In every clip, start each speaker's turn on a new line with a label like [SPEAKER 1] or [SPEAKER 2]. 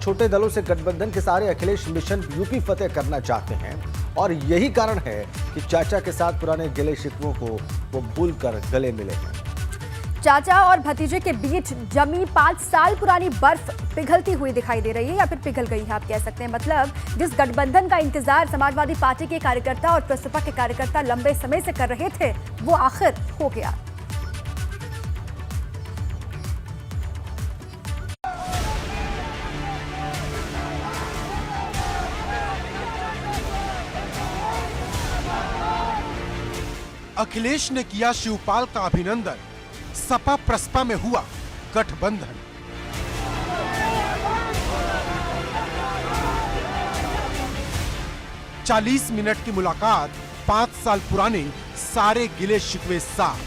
[SPEAKER 1] छोटे दलों से गठबंधन के सारे अखिलेश मिशन यूपी फतेह करना चाहते हैं और यही कारण है कि चाचा के साथ पुराने गिले शिकवों को वो भूलकर गले मिले हैं।
[SPEAKER 2] चाचा और भतीजे के बीच जमी 5 साल पुरानी बर्फ पिघलती हुई दिखाई दे रही है या फिर पिघल गई है, आप कह सकते हैं। मतलब जिस गठबंधन का इंतजार समाजवादी पार्टी के कार्यकर्ता और प्रसपा के कार्यकर्ता लंबे समय से कर रहे थे, वो आखिर हो गया।
[SPEAKER 3] अखिलेश ने किया शिवपाल का अभिनंदन, सपा प्रसपा में हुआ गठबंधन। चालीस मिनट की मुलाकात, 5 साल पुराने सारे गिले शिकवे साफ।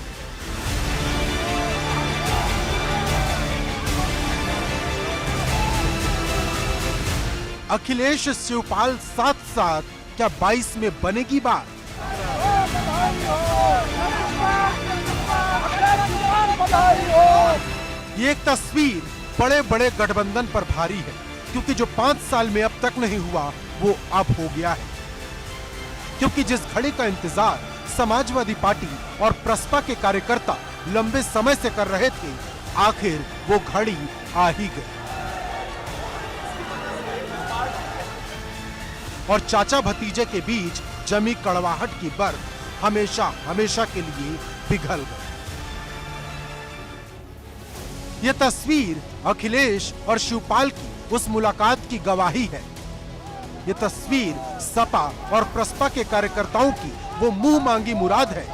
[SPEAKER 3] अखिलेश शिवपाल साथ साथ, क्या 22 में बनेगी बात? ये एक तस्वीर बड़े बड़े गठबंधन पर भारी है, क्योंकि जो 5 साल में अब तक नहीं हुआ वो अब हो गया है। क्योंकि जिस घड़ी का इंतजार समाजवादी पार्टी और प्रसपा के कार्यकर्ता लंबे समय से कर रहे थे, आखिर वो घड़ी आ ही गई। और चाचा भतीजे के बीच जमी कड़वाहट की बर्फ हमेशा हमेशा के लिए पिघल गई। यह तस्वीर अखिलेश और शिवपाल की उस मुलाकात की गवाही है। यह तस्वीर सपा और प्रसपा के कार्यकर्ताओं की वो मुंह मांगी मुराद है।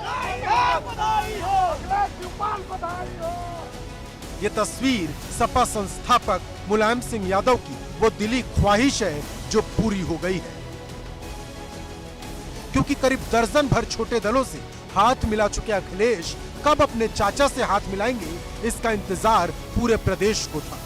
[SPEAKER 3] यह तस्वीर सपा संस्थापक मुलायम सिंह यादव की वो दिली ख्वाहिश है जो पूरी हो गई है। क्योंकि करीब दर्जन भर छोटे दलों से हाथ मिला चुके अखिलेश कब अपने चाचा से हाथ मिलाएंगे, इसका इंतजार पूरे प्रदेश को था।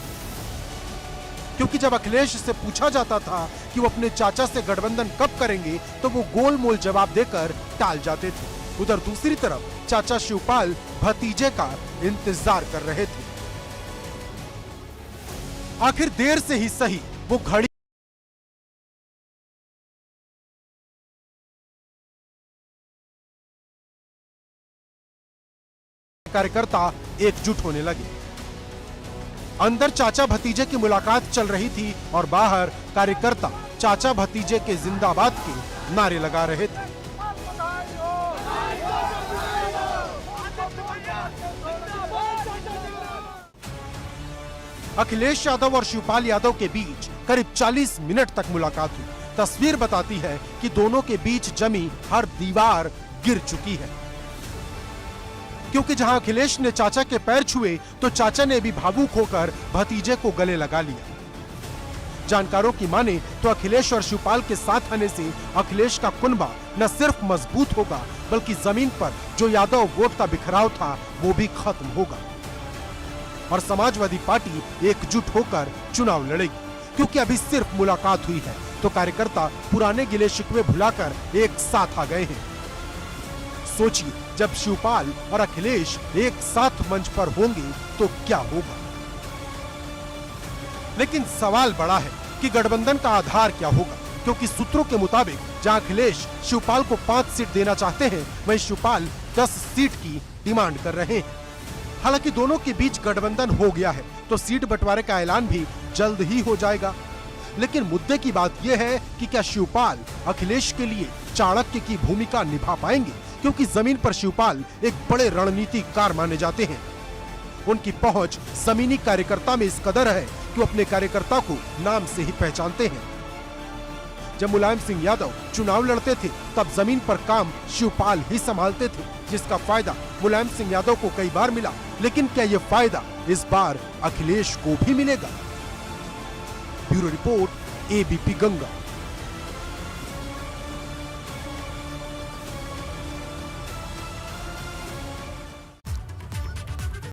[SPEAKER 3] क्योंकि जब अखिलेश से पूछा जाता था कि वो अपने चाचा से गठबंधन कब करेंगे, तो वो गोलमोल जवाब देकर टाल जाते थे। उधर दूसरी तरफ चाचा शिवपाल भतीजे का इंतजार कर रहे थे। आखिर देर से ही सही वो घड़ी कार्यकर्ता एकजुट होने लगे। अंदर चाचा भतीजे की मुलाकात चल रही थी और बाहर कार्यकर्ता चाचा भतीजे के जिंदाबाद के नारे लगा रहे थे। अखिलेश यादव और शिवपाल यादव के बीच करीब 40 मिनट तक मुलाकात हुई। तस्वीर बताती है कि दोनों के बीच जमी हर दीवार गिर चुकी है। क्योंकि जहां अखिलेश ने चाचा के पैर छुए, तो चाचा ने भी भावुक होकर भतीजे को गले लगा लिया। जानकारों की माने तो अखिलेश और शिवपाल के साथ आने से अखिलेश का कुनबा न सिर्फ मजबूत होगा, बल्कि जमीन पर जो यादव वोट का बिखराव था वो भी खत्म होगा और समाजवादी पार्टी एकजुट होकर चुनाव लड़ेगी। क्योंकि अभी सिर्फ मुलाकात हुई है, तो कार्यकर्ता पुराने गिले शिकवे भुलाकर एक साथ आ गए हैं। सोचिए, जब शिवपाल और अखिलेश एक साथ मंच पर होंगे तो क्या होगा। लेकिन सवाल बड़ा है कि गठबंधन का आधार क्या होगा, क्योंकि सूत्रों के मुताबिक जहां अखिलेश शिवपाल को 5 सीट देना चाहते हैं, वहीं शिवपाल 10 सीट की डिमांड कर रहे हैं। हालांकि दोनों के बीच गठबंधन हो गया है, तो सीट बंटवारे का ऐलान भी जल्द ही हो जाएगा। लेकिन मुद्दे की बात यह है कि क्या शिवपाल अखिलेश के लिए चाणक्य की भूमिका निभा पाएंगे, क्योंकि जमीन पर शिवपाल एक बड़े रणनीतिकार माने जाते हैं। उनकी पहुंच जमीनी कार्यकर्ता में इस कदर है कि वो अपने कार्यकर्ता को नाम से ही पहचानते हैं। जब मुलायम सिंह यादव चुनाव लड़ते थे, तब जमीन पर काम शिवपाल ही संभालते थे, जिसका फायदा मुलायम सिंह यादव को कई बार मिला। लेकिन क्या ये फायदा इस बार अखिलेश को भी मिलेगा? Bureau report, ABP Ganga.